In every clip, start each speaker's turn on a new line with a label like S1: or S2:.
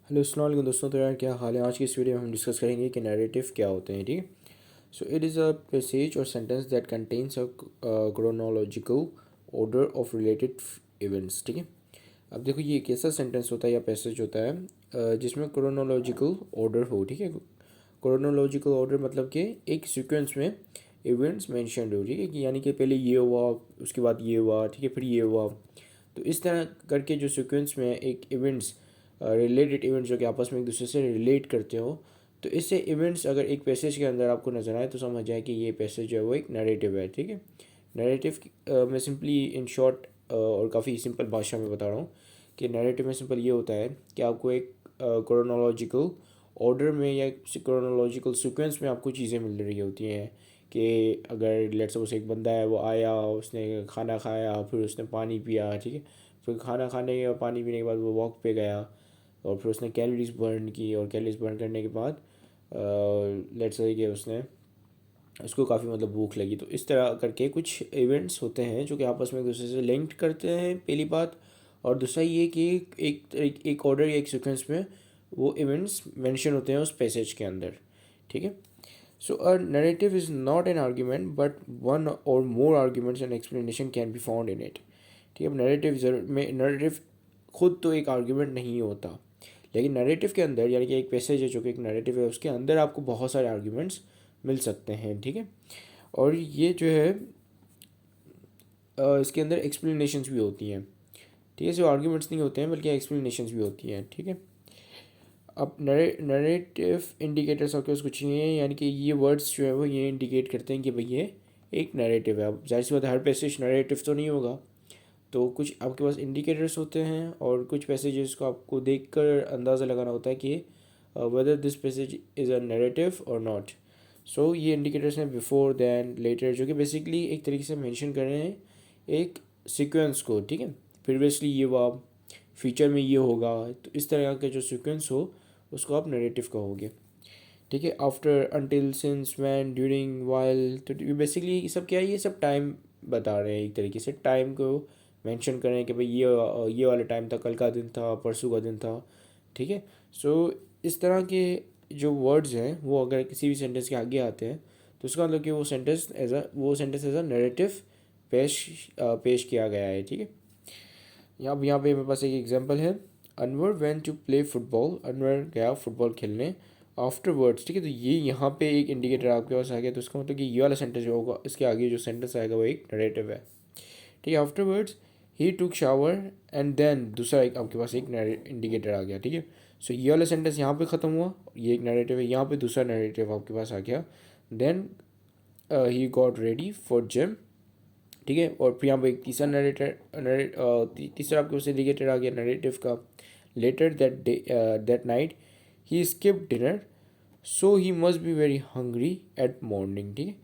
S1: Hello अस्सलाम वालेकुम दोस्तों। तो यार क्या हाल है। आज की इस वीडियो में हम डिस्कस करेंगे कि नैरेटिव क्या होते हैं। ठीक है। So it is a passage और sentence that contains a chronological order of related events. ठीक है। अब देखो ये एक ऐसा सेंटेंस होता है या पैसेज होता है जिसमें क्रोनोलॉजिकल ऑर्डर हो। ठीक है। क्रोनोलॉजिकल ऑर्डर मतलब कि एक सीक्वेंस में इवेंट्स मेंशन्ड हो। ठीक है कि यानी कि पहले ये हुआ, उसके बाद ये हुआ, ठीक है, फिर ये हुआ। तो इस तरह करके जो सीक्वेंस में एक इवेंट्स रिलेटेड इवेंट्स जो कि आपस में एक दूसरे से रिलेट करते हो, तो इससे इवेंट्स अगर एक पैसेज के अंदर आपको नजर आए तो समझ जाए कि ये पैसेज जो है वो एक नैरेटिव है। ठीक है। नैरेटिव मैं सिंपली इन शॉर्ट और काफ़ी सिंपल भाषा में बता रहा हूँ कि नैरेटिव में सिंपल ये होता है कि आपको एक क्रोनोलॉजिकल ऑर्डर में या क्रोनोलॉजिकल सीक्वेंस में आपको चीज़ें मिल रही होती हैं कि अगर लेट्स सपोज एक बंदा है, वो आया, उसने खाना खाया, फिर उसने पानी पिया। ठीक है। फिर खाना खाने और पानी पीने के बाद वो वॉक पे गया और फिर उसने कैलोरीज बर्न की, और कैलोरीज बर्न करने के बाद लेट्स से कि उसने उसको काफ़ी मतलब भूख लगी। तो इस तरह करके कुछ इवेंट्स होते हैं जो कि आपस में एक दूसरे से लिंक्ड करते हैं, पहली बात। और दूसरा ये कि एक ऑर्डर या एक सीक्वेंस में वो इवेंट्स मेंशन होते हैं उस पैसेज के अंदर। ठीक है। So a narrative is not an argument but one और more arguments and explanation can be found in it. ठीक है। अब नरेटिव खुद तो एक आर्ग्यूमेंट नहीं होता, लेकिन नरेटिव के अंदर यानी कि एक पैसेज है जो कि एक नरेटिव है, उसके अंदर आपको बहुत सारे आर्ग्यूमेंट्स मिल सकते हैं। ठीक है। और ये जो है इसके अंदर एक्सप्लेनेशंस भी होती हैं। ठीक है। सिर्फ आर्ग्यूमेंट्स नहीं होते हैं बल्कि एक्सप्लेनेशंस भी होती हैं। ठीक है। अब नरेटिव इंडिकेटर्स आपके पास कुछ नहीं है, यानी कि ये वर्ड्स जो है वो ये इंडिकेट करते हैं कि भाई ये एक नरेटिव है। अब जाहिर सी बात है, हर पैसेज नरेटिव तो नहीं होगा, तो कुछ आपके पास इंडिकेटर्स होते हैं और कुछ पैसेजेस को आपको देखकर अंदाज़ा लगाना होता है कि whether this passage is a narrative और नॉट। सो ये इंडिकेटर्स हैं बिफोर, दैन, लेटर, जो कि बेसिकली एक तरीके से मेंशन कर रहे हैं एक सीक्वेंस को। ठीक है। प्रीवियसली ये हुआ, फ्यूचर में ये होगा, तो इस तरह का जो सीक्वेंस हो उसको आप नैरेटिव कहोगे। ठीक है। After, until, since, when, during, while, तो बेसिकली ये सब क्या है, ये सब टाइम बता रहे हैं, एक तरीके से टाइम को मेंशन कर रहे हैं कि भाई ये वाला टाइम था, कल का दिन था, परसों का दिन था। ठीक है। सो इस तरह के जो वर्ड्स हैं वो अगर किसी भी सेंटेंस के आगे आते हैं तो उसका मतलब कि वो सेंटेंस एज अ नैरेटिव पेश किया गया है। ठीक है। यहाँ पे मेरे पास एक एग्जांपल है। Anwar went to play football, Anwar गया फुटबॉल खेलने। आफ्टरवर्ड्स, ठीक है, तो ये यहाँ पे एक इंडिकेटर आपके पास आ गया, तो इसका मतलब कि ये वाला सेंटेंस जो होगा इसके आगे जो सेंटेंस आएगा वो एक नरेटिव है। ठीक है। Afterwards he took shower and then, दूसरा एक आपके पास एक इंडिकेटर आ गया। ठीक है। सो ये वाला सेंटेंस यहाँ पे ख़त्म हुआ, ये एक नरेटिव है, यहाँ पे दूसरा नरेटिव आपके पास आ गया। Then he got ready for gym. ठीक है। और फिर यहाँ पे एक तीसरा तीसरा आपके पास इंडिकेटर आ गया नरेटिव का। Later that night he skip dinner, so he must be very hungry at morning. ठीक है।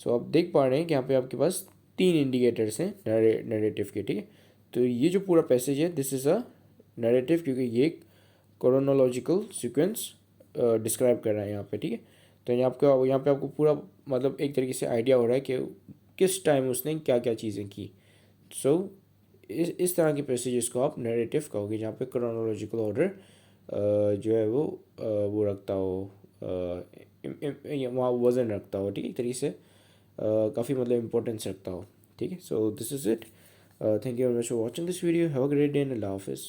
S1: सो आप देख पा रहे हैं कि यहाँ पे आपके पास तीन इंडिकेटर्स हैं नरेटिव के। ठीक है। तो ये जो पूरा पैसेज है दिस इज़ अ नरेटिव, क्योंकि ये एक क्रोनोलॉजिकल सीक्वेंस डिस्क्राइब कर रहा है यहाँ पे। ठीक है। तो यहाँ पे आपको पूरा मतलब एक तरीके से आइडिया हो रहा है कि किस टाइम उसने क्या क्या चीज़ें की। सो इस तरह के पैसेजेस को आप नैरेटिव कहोगे जहाँ पे क्रोनोलॉजिकल ऑर्डर जो है वो रखता हो, वहाँ वज़न रखता हो। ठीक है। एक तरीके से काफ़ी मतलब इम्पोर्टेंस रखता हो। ठीक है। So this is it. Thank you very much for watching this video. Have a great day and अल्लाह हाफिज़।